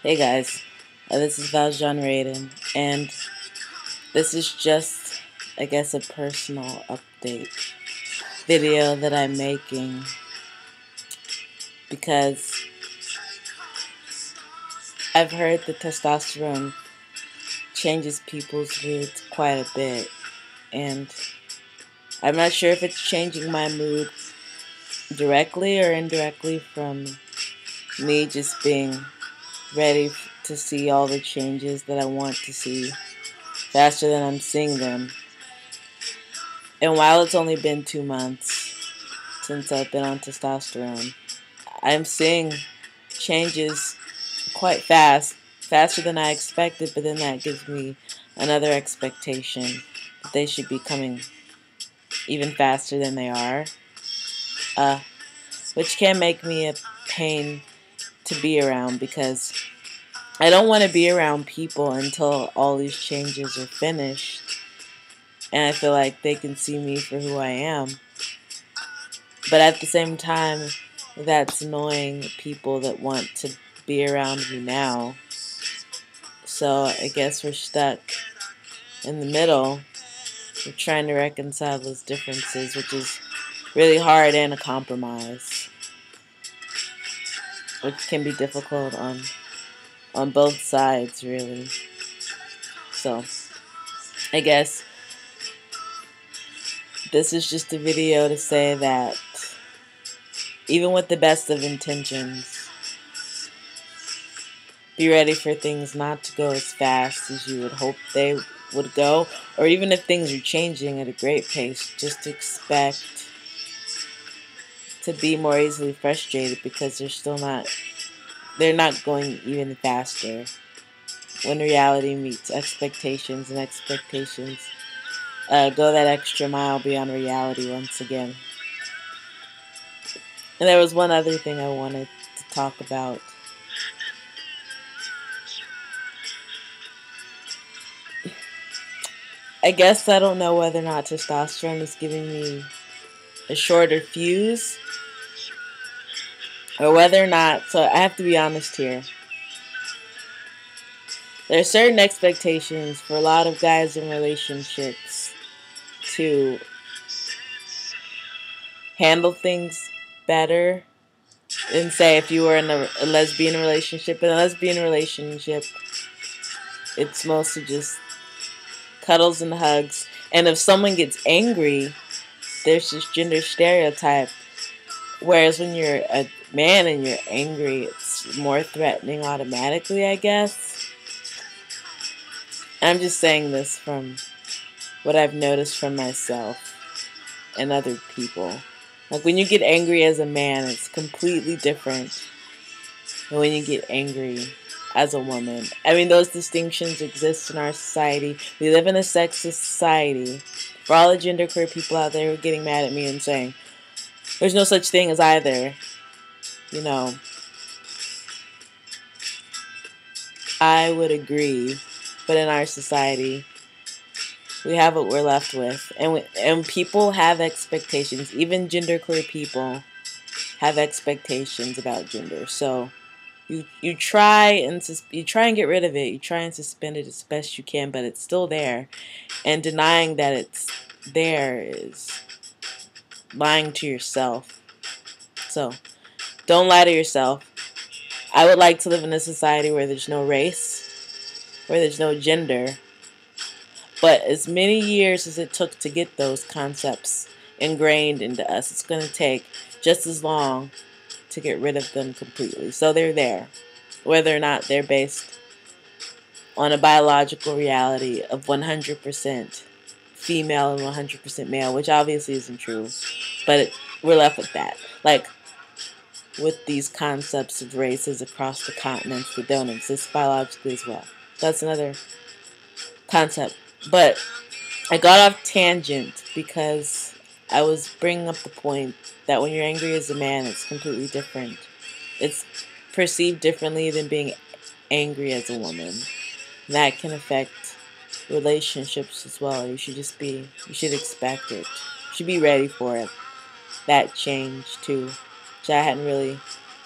Hey guys, this is Valjean Raiden, and this is just, I guess, a personal update video that I'm making because I've heard that testosterone changes people's moods quite a bit, and I'm not sure if it's changing my mood directly or indirectly from me just being ready to see all the changes that I want to see faster than I'm seeing them. And while it's only been 2 months since I've been on testosterone, I'm seeing changes quite fast, faster than I expected, but then that gives me another expectation that they should be coming even faster than they are, which can make me a pain to be around because I don't want to be around people until all these changes are finished and I feel like they can see me for who I am. But at the same time, that's annoying people that want to be around me now. So I guess we're stuck in the middle. We're trying to reconcile those differences, which is really hard and a compromise, which can be difficult on both sides, really. So I guess this is just a video to say that even with the best of intentions, be ready for things not to go as fast as you would hope they would go, or even if things are changing at a great pace, just expect to be more easily frustrated because they're not going even faster when reality meets expectations, and expectations go that extra mile beyond reality once again. And there was one other thing I wanted to talk about. I guess I don't know whether or not testosterone is giving me a shorter fuse, or whether or not, so I have to be honest here. There are certain expectations for a lot of guys in relationships to handle things better than, say, if you were in a lesbian relationship. In a lesbian relationship, it's mostly just cuddles and hugs. And if someone gets angry, there's this gender stereotype. Whereas when you're a man and you're angry, it's more threatening automatically, I guess. I'm just saying this from what I've noticed from myself and other people. Like, when you get angry as a man, it's completely different than when you get angry as a woman. I mean, those distinctions exist in our society. We live in a sexist society. For all the genderqueer people out there who are getting mad at me and saying, there's no such thing as either, you know, I would agree. But in our society, we have what we're left with. And people have expectations. Even genderqueer people have expectations about gender. So you try and get rid of it. You try and suspend it as best you can, but it's still there. And denying that it's there is lying to yourself. So don't lie to yourself. I would like to live in a society where there's no race, where there's no gender. But as many years as it took to get those concepts ingrained into us, it's going to take just as long to get rid of them completely. So they're there, whether or not they're based on a biological reality of 100% female and 100% male, which obviously isn't true, but we're left with that. Like, with these concepts of races across the continents that don't exist biologically as well. That's another concept. But I got off tangent because I was bringing up the point that when you're angry as a man, it's completely different. It's perceived differently than being angry as a woman. That can affect relationships as well. You should expect it. You should be ready for it. That change too, which I hadn't really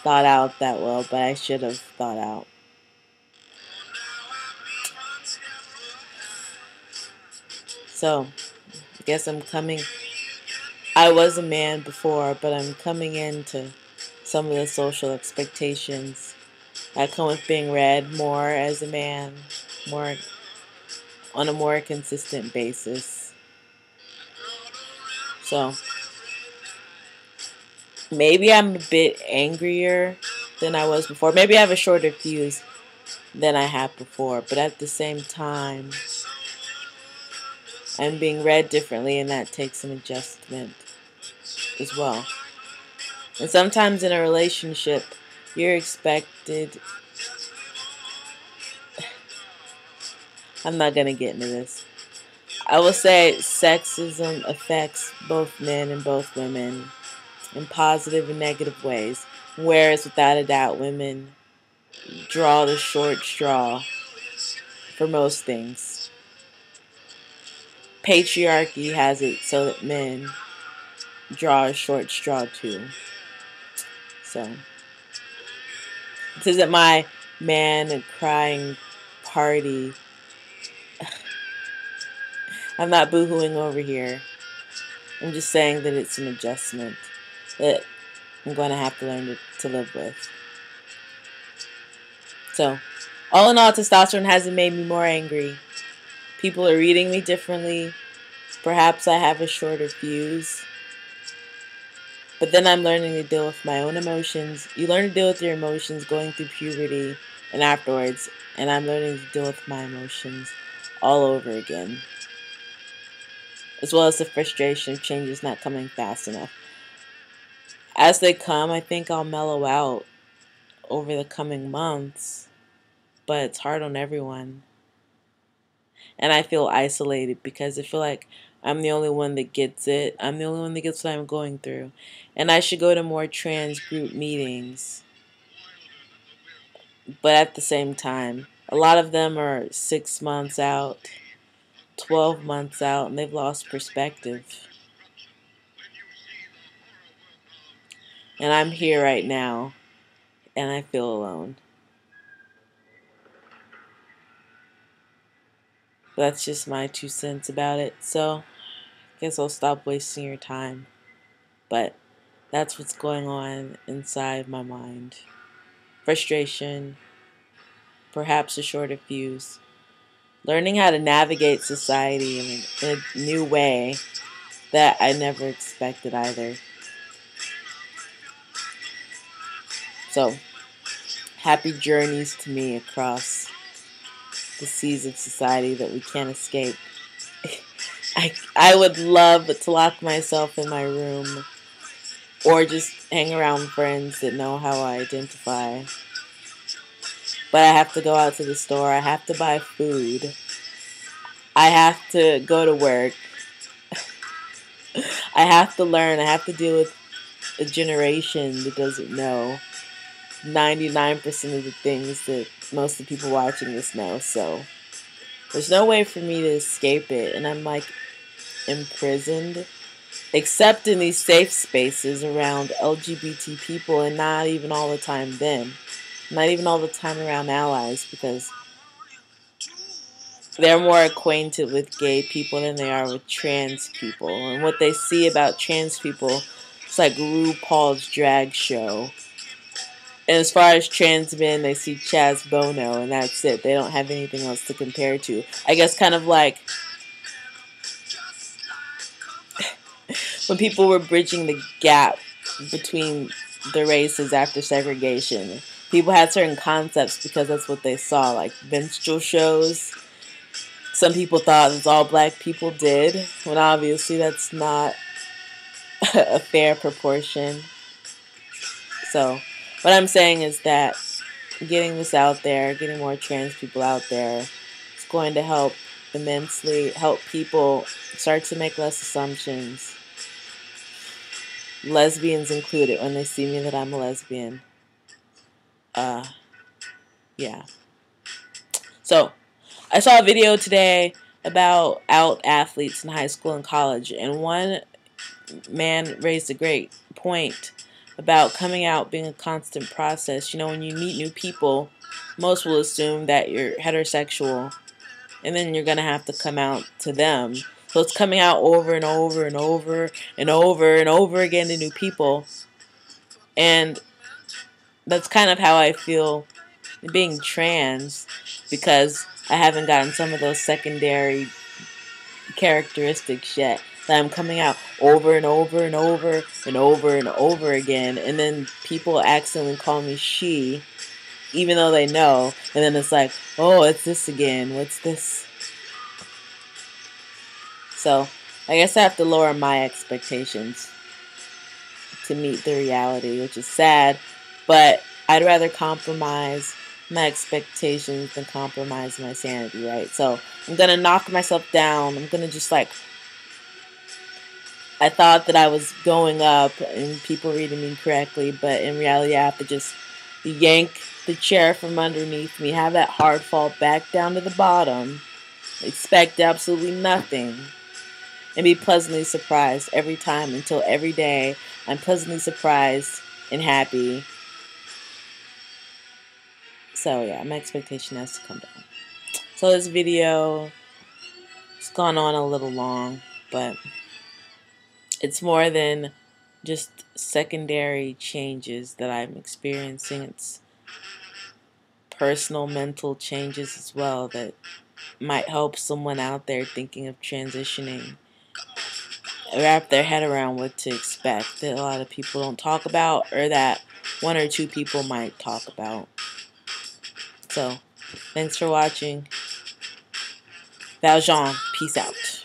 thought out that well, but I should have thought out. So, I guess I was a man before, but I'm coming into some of the social expectations that come with being read more as a man, more on a more consistent basis. So, maybe I'm a bit angrier than I was before. Maybe I have a shorter fuse than I had before, but at the same time, I'm being read differently, and that takes some adjustment as well. And sometimes in a relationship, you're expected. I'm not going to get into this. I will say sexism affects both men and both women in positive and negative ways. Whereas, without a doubt, women draw the short straw for most things. Patriarchy has it so that men draw a short straw too. So, this isn't my man crying party. I'm not boohooing over here. I'm just saying that it's an adjustment that I'm going to have to learn to live with. So, all in all, testosterone hasn't made me more angry. People are reading me differently. Perhaps I have a shorter fuse. But then I'm learning to deal with my own emotions. You learn to deal with your emotions going through puberty and afterwards. And I'm learning to deal with my emotions all over again. As well as the frustration of changes not coming fast enough. As they come, I think I'll mellow out over the coming months. But it's hard on everyone. And I feel isolated because I feel like I'm the only one that gets it. I'm the only one that gets what I'm going through. And I should go to more trans group meetings. But at the same time, a lot of them are 6 months out, 12 months out, and they've lost perspective. And I'm here right now, and I feel alone. That's just my 2 cents about it. So, I guess I'll stop wasting your time. But that's what's going on inside my mind. Frustration, perhaps a shorter fuse. Learning how to navigate society in a new way that I never expected either. So, happy journeys to me across the seas of society that we can't escape. I would love to lock myself in my room or just hang around friends that know how I identify. But I have to go out to the store. I have to buy food. I have to go to work. I have to learn. I have to deal with a generation that doesn't know 99% of the things that most of the people watching this know. So there's no way for me to escape it. And I'm like imprisoned, except in these safe spaces around LGBT people, and not even all the time then. Not even all the time around allies, because they're more acquainted with gay people than they are with trans people. And what they see about trans people, it's like RuPaul's drag show. And as far as trans men, they see Chaz Bono, and that's it. They don't have anything else to compare to. I guess kind of like when people were bridging the gap between the races after segregation. People had certain concepts because that's what they saw, like minstrel shows. Some people thought that's all black people did, when obviously that's not a fair proportion. So, what I'm saying is that getting this out there, getting more trans people out there, is going to help immensely, help people start to make less assumptions. Lesbians included, when they see me that I'm a lesbian. Yeah. So, I saw a video today about out athletes in high school and college, and one man raised a great point about coming out being a constant process. You know, when you meet new people, most will assume that you're heterosexual, and then you're going to have to come out to them. So it's coming out over and over and over and over and over again to new people. And that's kind of how I feel being trans, because I haven't gotten some of those secondary characteristics yet that I'm coming out over and over and over and over and over again, and then people accidentally call me she, even though they know, and then it's like, oh, it's this again, what's this? So I guess I have to lower my expectations to meet the reality, which is sad, but I'd rather compromise my expectations than compromise my sanity, right? So I'm gonna knock myself down. I'm gonna just like, I thought that I was going up and people reading me correctly, but in reality I have to just yank the chair from underneath me, have that hard fall back down to the bottom, expect absolutely nothing, and be pleasantly surprised every time, until every day I'm pleasantly surprised and happy. So yeah, my expectation has to come down. So this video has gone on a little long, but it's more than just secondary changes that I'm experiencing. It's personal mental changes as well that might help someone out there thinking of transitioning wrap their head around what to expect, that a lot of people don't talk about, or that one or two people might talk about. So, thanks for watching. Valjean, peace out.